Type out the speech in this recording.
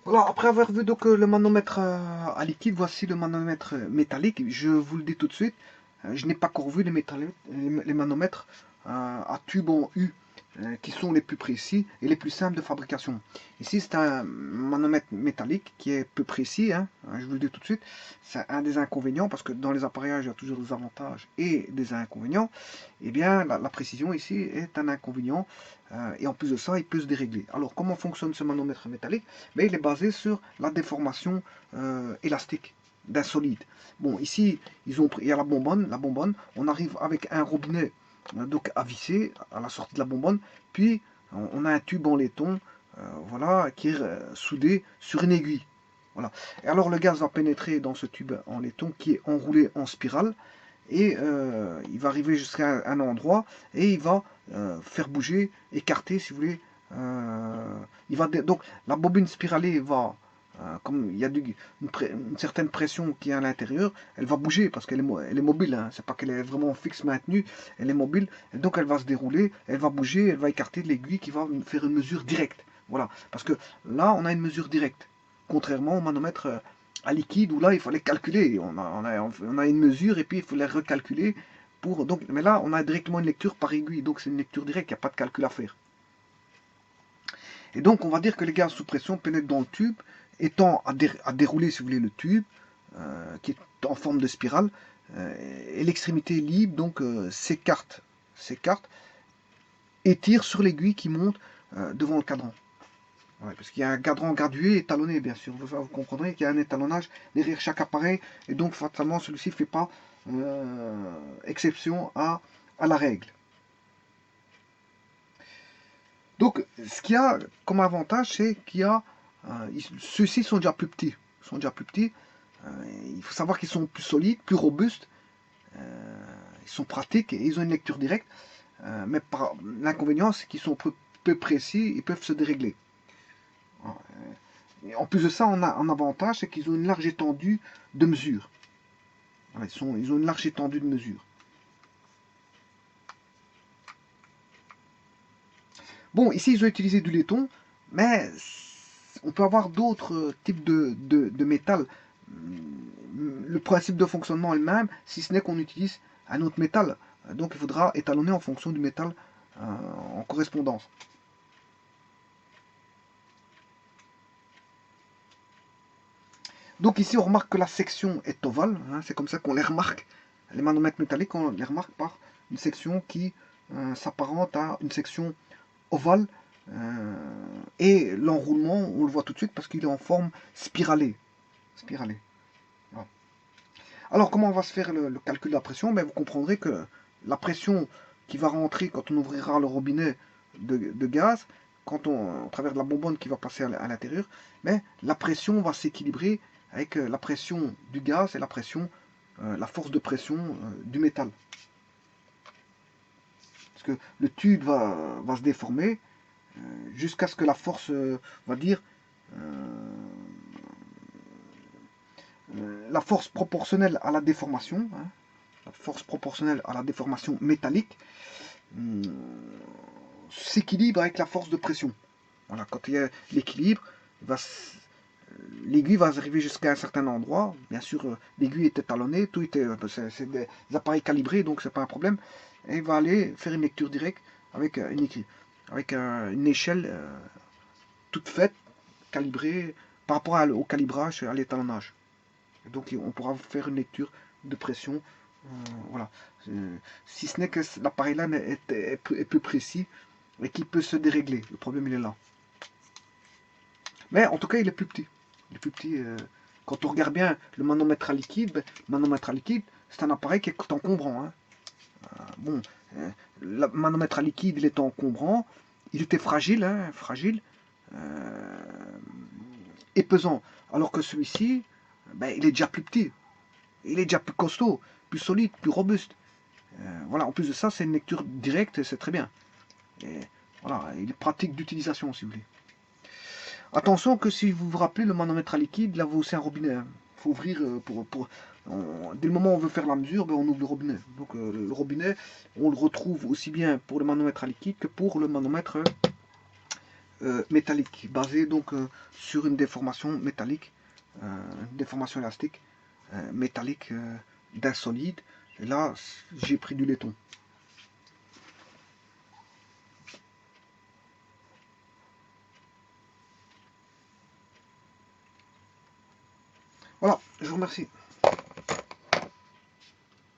Voilà, après avoir vu donc le manomètre à liquide, voici le manomètre métallique. Je vous le dis tout de suite, je n'ai pas encore vu les manomètres à tube en U, qui sont les plus précis et les plus simples de fabrication. Ici, c'est un manomètre métallique qui est peu précis, hein, je vous le dis tout de suite. C'est un des inconvénients, parce que dans les appareillages, il y a toujours des avantages et des inconvénients. Eh bien, la précision ici est un inconvénient, et en plus de ça, il peut se dérégler. Alors, comment fonctionne ce manomètre métallique? Mais il est basé sur la déformation élastique d'un solide. Bon, ici, il y a la bonbonne, on arrive avec un robinet donc à visser à la sortie de la bonbonne, puis on a un tube en laiton, voilà, qui est soudé sur une aiguille. Voilà. Et alors le gaz va pénétrer dans ce tube en laiton qui est enroulé en spirale, et il va arriver jusqu'à un endroit et il va faire bouger, écarter si vous voulez. Donc la bobine spiralée va, comme il y a une certaine pression qui est à l'intérieur, elle va bouger parce elle est mobile, hein. C'est pas qu'elle est vraiment fixe maintenue, elle est mobile, et donc elle va se dérouler, elle va bouger, elle va écarter l'aiguille qui va faire une mesure directe. Voilà, parce que là on a une mesure directe, contrairement au manomètre à liquide où là il fallait calculer. On a une mesure et puis il faut la recalculer mais là on a directement une lecture par aiguille, donc c'est une lecture directe, il n'y a pas de calcul à faire. Et donc on va dire que les gaz sous pression pénètrent dans le tube, étant à dérouler si vous voulez le tube, qui est en forme de spirale, et l'extrémité libre donc s'écarte et tire sur l'aiguille qui monte devant le cadran. Ouais, parce qu'il y a un cadran gradué étalonné, bien sûr. Vous comprendrez qu'il y a un étalonnage derrière chaque appareil, et donc fatalement celui-ci ne fait pas exception à la règle. Donc, ce qu'il y a comme avantage, c'est qu'il y a ceux-ci sont déjà plus petits. Sont déjà plus petits. Il faut savoir qu'ils sont plus solides, plus robustes. Ils sont pratiques et ils ont une lecture directe. Mais l'inconvénient, c'est qu'ils sont peu précis, ils peuvent se dérégler. Et en plus de ça, on a un avantage, c'est qu'ils ont une large étendue de mesure. Ils ont une large étendue de mesure. Bon, ici, ils ont utilisé du laiton, mais on peut avoir d'autres types de métal. Le principe de fonctionnement est le même, si ce n'est qu'on utilise un autre métal. Donc, il faudra étalonner en fonction du métal en correspondance. Donc ici, on remarque que la section est ovale, hein, c'est comme ça qu'on les remarque. Les manomètres métalliques, on les remarque par une section qui s'apparente à une section ovale. Et l'enroulement, on le voit tout de suite parce qu'il est en forme spiralée. Spiralée. Voilà. Alors, comment va se faire le calcul de la pression? Ben, vous comprendrez que la pression qui va rentrer quand on ouvrira le robinet de gaz, au travers de la bonbonne qui va passer à l'intérieur, mais la pression va s'équilibrer avec la pression du gaz et la force de pression du métal. Parce que le tube va se déformer jusqu'à ce que la force, on va dire, la force proportionnelle à la déformation, hein, la force proportionnelle à la déformation métallique, s'équilibre avec la force de pression. Voilà, quand il y a l'équilibre, l'aiguille va arriver jusqu'à un certain endroit. Bien sûr, l'aiguille est étalonnée, c'est des appareils calibrés, donc c'est pas un problème. Et il va aller faire une lecture directe avec une échelle toute faite, calibrée par rapport au calibrage, à l'étalonnage. Donc on pourra faire une lecture de pression. Voilà. Si ce n'est que l'appareil là est peu précis et qui peut se dérégler. Le problème il est là. Mais en tout cas il est plus petit. Il est plus petit. Quand on regarde bien le manomètre à liquide, c'est un appareil qui est encombrant. Hein. Bon, le manomètre à liquide il est encombrant. Il était fragile, hein, fragile et pesant. Alors que celui-ci, ben, il est déjà plus petit. Il est déjà plus costaud, plus solide, plus robuste. Voilà, en plus de ça, c'est une lecture directe et c'est très bien. Et voilà, il est pratique d'utilisation si vous voulez. Attention que si vous vous rappelez, le manomètre à liquide, là, c'est un robinet. Il faut ouvrir dès le moment où on veut faire la mesure, ben, on ouvre le robinet. Donc le robinet, on le retrouve aussi bien pour le manomètre à liquide que pour le manomètre métallique, basé donc sur une déformation métallique, une déformation élastique métallique d'un solide. Et là, j'ai pris du laiton. Voilà, je vous remercie.